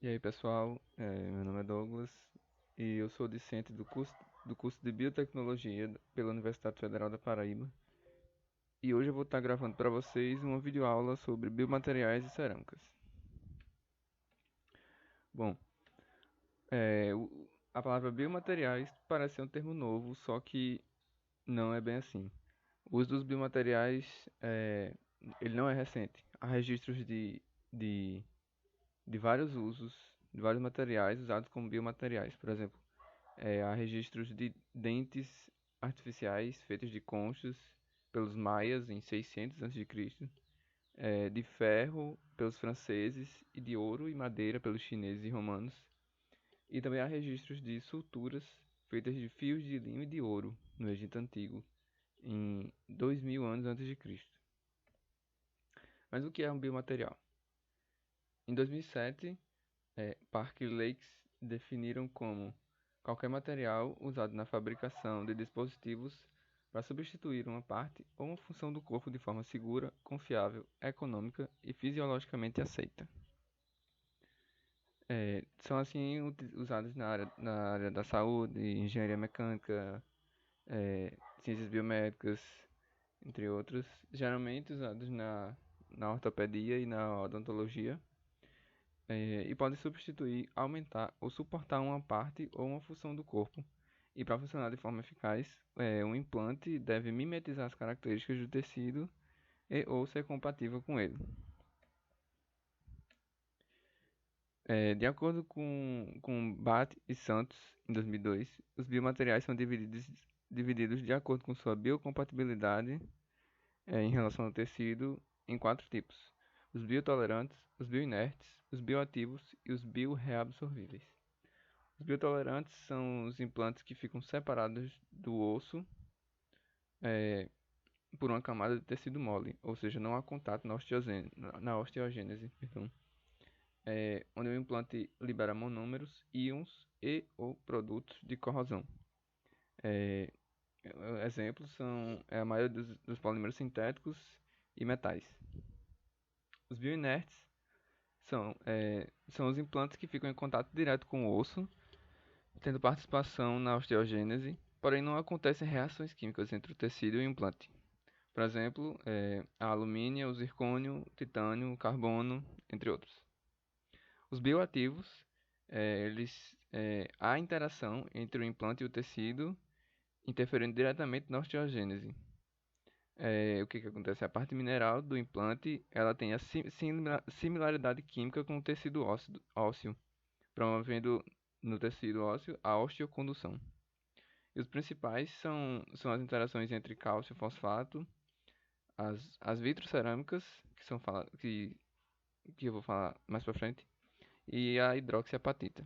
E aí, pessoal, meu nome é Douglas e eu sou discente do curso de Biotecnologia pela Universidade Federal da Paraíba. E hoje eu vou estar gravando para vocês uma videoaula sobre biomateriais e cerâmicas. Bom, a palavra biomateriais parece ser um termo novo, só que não é bem assim. O uso dos biomateriais, ele não é recente. Há registros de, de vários usos, de vários materiais usados como biomateriais. Por exemplo, há registros de dentes artificiais feitos de conchas pelos maias em 600 a.C., de ferro pelos franceses e de ouro e madeira pelos chineses e romanos. E também há registros de suturas feitas de fios de linho e de ouro no Egito Antigo em 2000 anos antes de Cristo. Mas o que é um biomaterial? Em 2007, Park Lakes definiram como qualquer material usado na fabricação de dispositivos para substituir uma parte ou uma função do corpo de forma segura, confiável, econômica e fisiologicamente aceita. São assim usados na área da saúde, engenharia mecânica, ciências biomédicas, entre outros, geralmente usados na ortopedia e na odontologia. E pode substituir, aumentar ou suportar uma parte ou uma função do corpo. E para funcionar de forma eficaz, um implante deve mimetizar as características do tecido e ou ser compatível com ele. De acordo com Bat e Santos, em 2002, os biomateriais são divididos de acordo com sua biocompatibilidade em relação ao tecido em quatro tipos: os biotolerantes, os bioinertes, os bioativos e os bioreabsorvíveis. Os biotolerantes são os implantes que ficam separados do osso por uma camada de tecido mole, ou seja, não há contato na osteogênese, perdão, onde o implante libera monômeros, íons e ou produtos de corrosão. É, Exemplos são a maioria dos polímeros sintéticos e metais. Os bioinertes são os implantes que ficam em contato direto com o osso, tendo participação na osteogênese, porém não acontecem reações químicas entre o tecido e o implante. Por exemplo, a alumínio, o zircônio, o titânio, o carbono, entre outros. Os bioativos, há interação entre o implante e o tecido, interferindo diretamente na osteogênese. O que acontece? A parte mineral do implante, ela tem a similaridade química com o tecido ósseo, promovendo no tecido ósseo a osteocondução. E os principais são as interações entre cálcio e fosfato, as vitrocerâmicas, que eu vou falar mais pra frente, e a hidroxiapatita.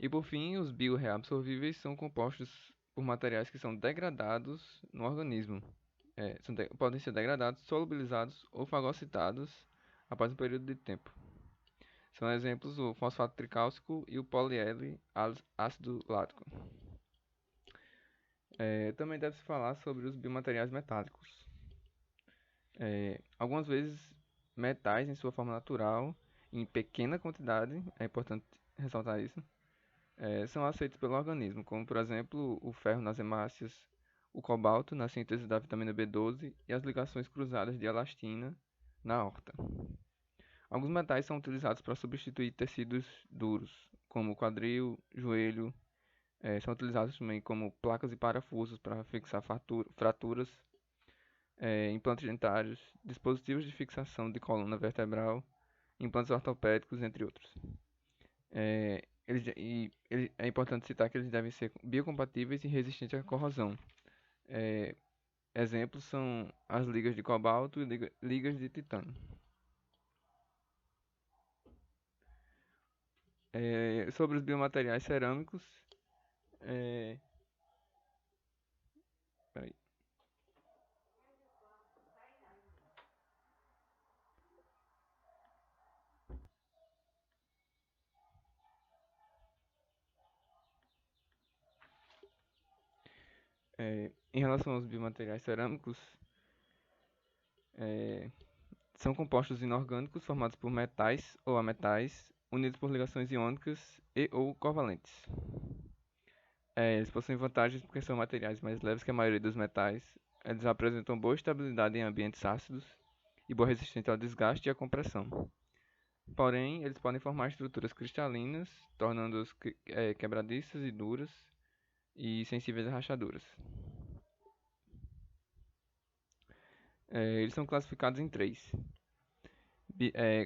E por fim, os bioreabsorvíveis são compostos por materiais que são degradados no organismo. Podem ser degradados, solubilizados ou fagocitados após um período de tempo. São exemplos o fosfato tricálcico e o poliL ácido lático. Também deve-se falar sobre os biomateriais metálicos. Algumas vezes, metais em sua forma natural, em pequena quantidade, é importante ressaltar isso, são aceitos pelo organismo, como por exemplo o ferro nas hemácias, o cobalto na síntese da vitamina B12 e as ligações cruzadas de elastina na aorta. Alguns metais são utilizados para substituir tecidos duros, como o quadril, joelho. São utilizados também como placas e parafusos para fixar fraturas, implantes dentários, dispositivos de fixação de coluna vertebral, implantes ortopédicos, entre outros. É importante citar que eles devem ser biocompatíveis e resistentes à corrosão. É, Exemplos são as ligas de cobalto e ligas de titânio. Sobre os biomateriais cerâmicos, é, peraí. Em relação aos biomateriais cerâmicos, são compostos inorgânicos formados por metais ou ametais, unidos por ligações iônicas e ou covalentes. Eles possuem vantagens porque são materiais mais leves que a maioria dos metais. Eles apresentam boa estabilidade em ambientes ácidos e boa resistência ao desgaste e à compressão. Porém, eles podem formar estruturas cristalinas, tornando-os quebradiças e duras e sensíveis a rachaduras. Eles são classificados em três,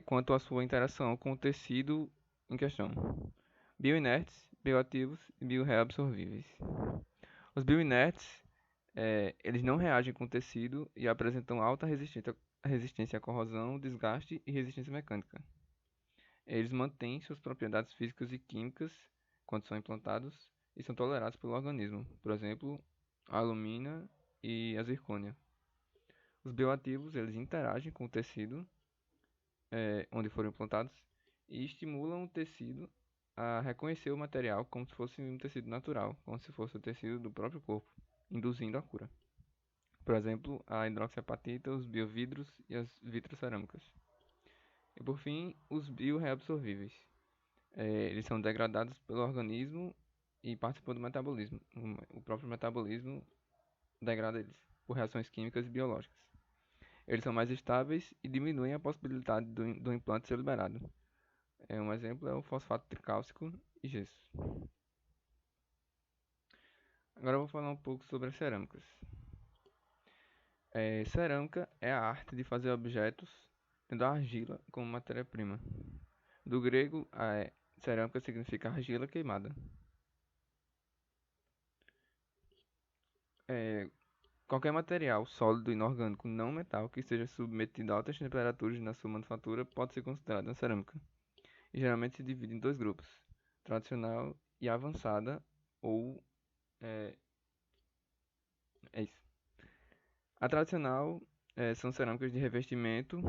quanto à sua interação com o tecido em questão: bioinertes, bioativos e bioreabsorvíveis. Os bioinertes, eles não reagem com o tecido e apresentam alta resistência à corrosão, desgaste e resistência mecânica. Eles mantêm suas propriedades físicas e químicas quando são implantados e são tolerados pelo organismo, por exemplo, a alumina e a zircônia. Os bioativos, eles interagem com o tecido onde foram implantados e estimulam o tecido a reconhecer o material como se fosse um tecido natural, como se fosse o tecido do próprio corpo, induzindo a cura. Por exemplo, a hidroxiapatita, os biovidros e as vitrocerâmicas. E por fim, os bioreabsorvíveis. Eles são degradados pelo organismo e participam do metabolismo. O próprio metabolismo degrada eles por reações químicas e biológicas. Eles são mais estáveis e diminuem a possibilidade do implante ser liberado. Um exemplo é o fosfato tricálcico e gesso. Agora eu vou falar um pouco sobre as cerâmicas. Cerâmica é a arte de fazer objetos tendo a argila como matéria-prima. Do grego, cerâmica significa argila queimada. Qualquer material sólido inorgânico não metal que esteja submetido a altas temperaturas na sua manufatura pode ser considerado uma cerâmica. E geralmente se divide em dois grupos: tradicional e avançada, ou é isso. A tradicional são cerâmicas de revestimento,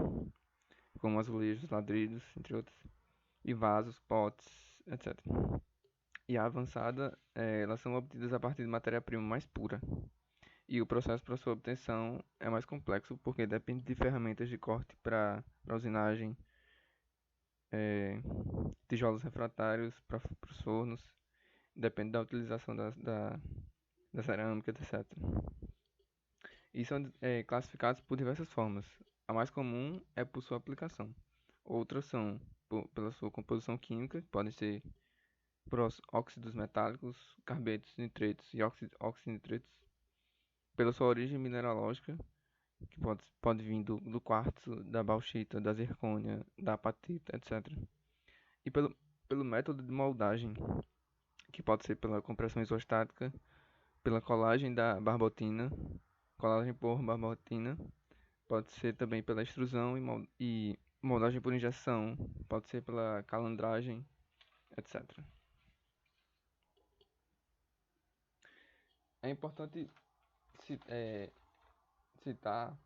como azulejos, ladrilhos, entre outros, e vasos, potes, etc. E a avançada, elas são obtidas a partir de matéria-prima mais pura. E o processo para sua obtenção é mais complexo porque depende de ferramentas de corte para usinagem, tijolos refratários para os fornos, depende da utilização da cerâmica, etc. E são classificados por diversas formas. A mais comum é por sua aplicação. Outras são pela sua composição química, que podem ser por óxidos metálicos, carbetos, nitretos e oxinitretos. Pela sua origem mineralógica, que pode vir do quartzo, da bauxita, da zircônia, da apatita, etc. E pelo método de moldagem, que pode ser pela compressão isostática, pela colagem da barbotina, colagem por barbotina, pode ser também pela extrusão e moldagem por injeção, pode ser pela calandragem, etc. É importante citar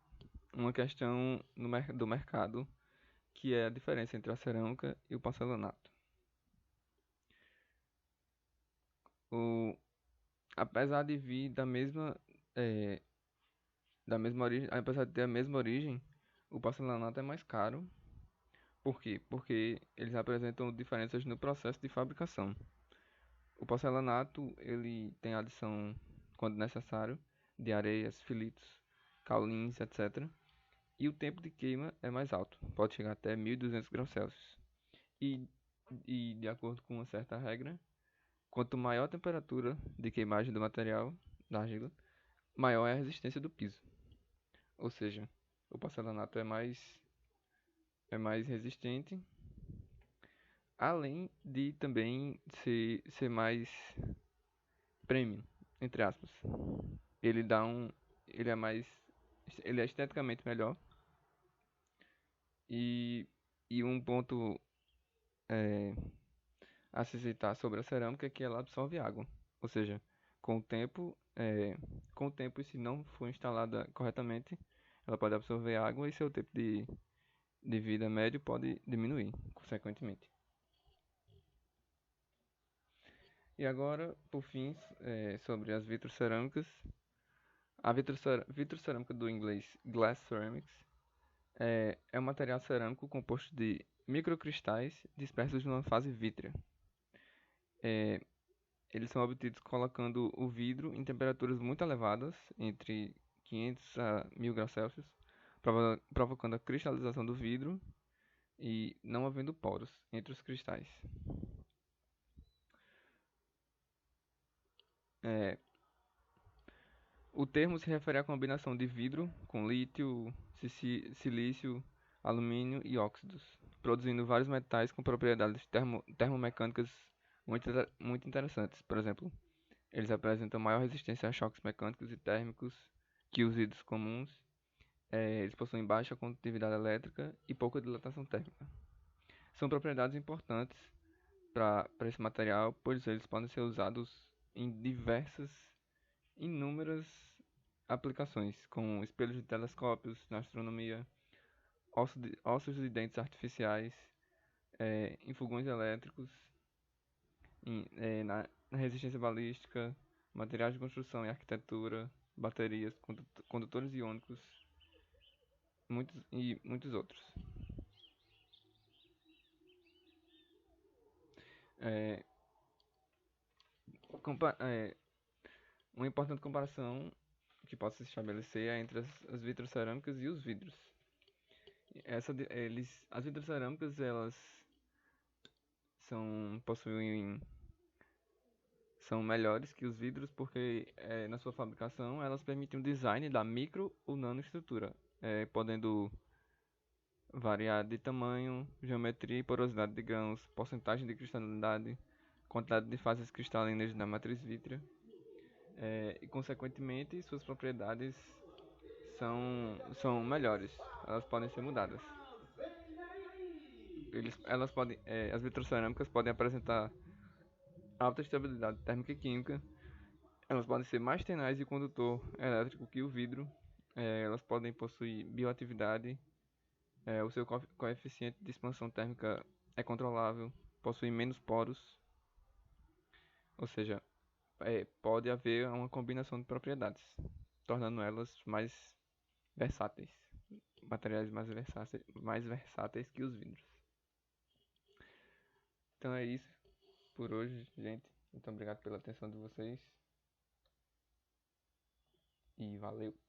uma questão do mercado, que é a diferença entre a cerâmica e o porcelanato. Apesar de vir da mesma origem, apesar de ter a mesma origem, o porcelanato é mais caro. Por quê? Porque eles apresentam diferenças no processo de fabricação. O porcelanato, ele tem adição, quando necessário, de areias, filitos, caulins, etc. E o tempo de queima é mais alto, pode chegar até 1200 graus Celsius. E, e de acordo com uma certa regra, quanto maior a temperatura de queimagem do material, da argila, maior é a resistência do piso. Ou seja, o porcelanato é mais resistente, além de também ser mais premium, entre aspas. Ele dá um, ele é mais, ele é esteticamente melhor. E, e um ponto a se citar sobre a cerâmica é que ela absorve água. Ou seja, com o tempo, e se não for instalada corretamente, ela pode absorver água e seu tempo de vida médio pode diminuir, consequentemente. E agora, por fim, sobre as vitrocerâmicas. A vitrocerâmica do inglês Glass Ceramics É um material cerâmico composto de microcristais dispersos numa fase vítrea. É, Eles são obtidos colocando o vidro em temperaturas muito elevadas, entre 500 a 1000 graus Celsius, provocando a cristalização do vidro e não havendo poros entre os cristais. É, o termo se refere à combinação de vidro com lítio, silício, alumínio e óxidos, produzindo vários metais com propriedades termomecânicas muito interessantes. Por exemplo, eles apresentam maior resistência a choques mecânicos e térmicos que os vidros comuns. Eles possuem baixa condutividade elétrica e pouca dilatação térmica. São propriedades importantes para esse material, pois eles podem ser usados em inúmeras aplicações, como espelhos de telescópios na astronomia, ossos de dentes artificiais, em fogões elétricos, na resistência balística, materiais de construção e arquitetura, baterias, condutores iônicos, muitos outros. É, é, uma importante comparação que pode se estabelecer é entre as vitrocerâmicas e os vidros. As vitrocerâmicas, elas possuem são melhores que os vidros porque na sua fabricação elas permitem um design da micro ou nanoestrutura, podendo variar de tamanho, geometria e porosidade de grãos, porcentagem de cristalidade, quantidade de fases cristalinas na matriz vítrea, e consequentemente suas propriedades são melhores, elas podem ser mudadas. As vitrocerâmicas podem apresentar alta estabilidade térmica e química. Elas podem ser mais tenaz e condutor elétrico que o vidro. Elas podem possuir bioatividade. O seu coeficiente de expansão térmica é controlável. Possui menos poros. Ou seja, pode haver uma combinação de propriedades, tornando elas mais versáteis. Materiais mais versáteis que os vidros. Então é isso por hoje, gente. Muito obrigado pela atenção de vocês. E valeu!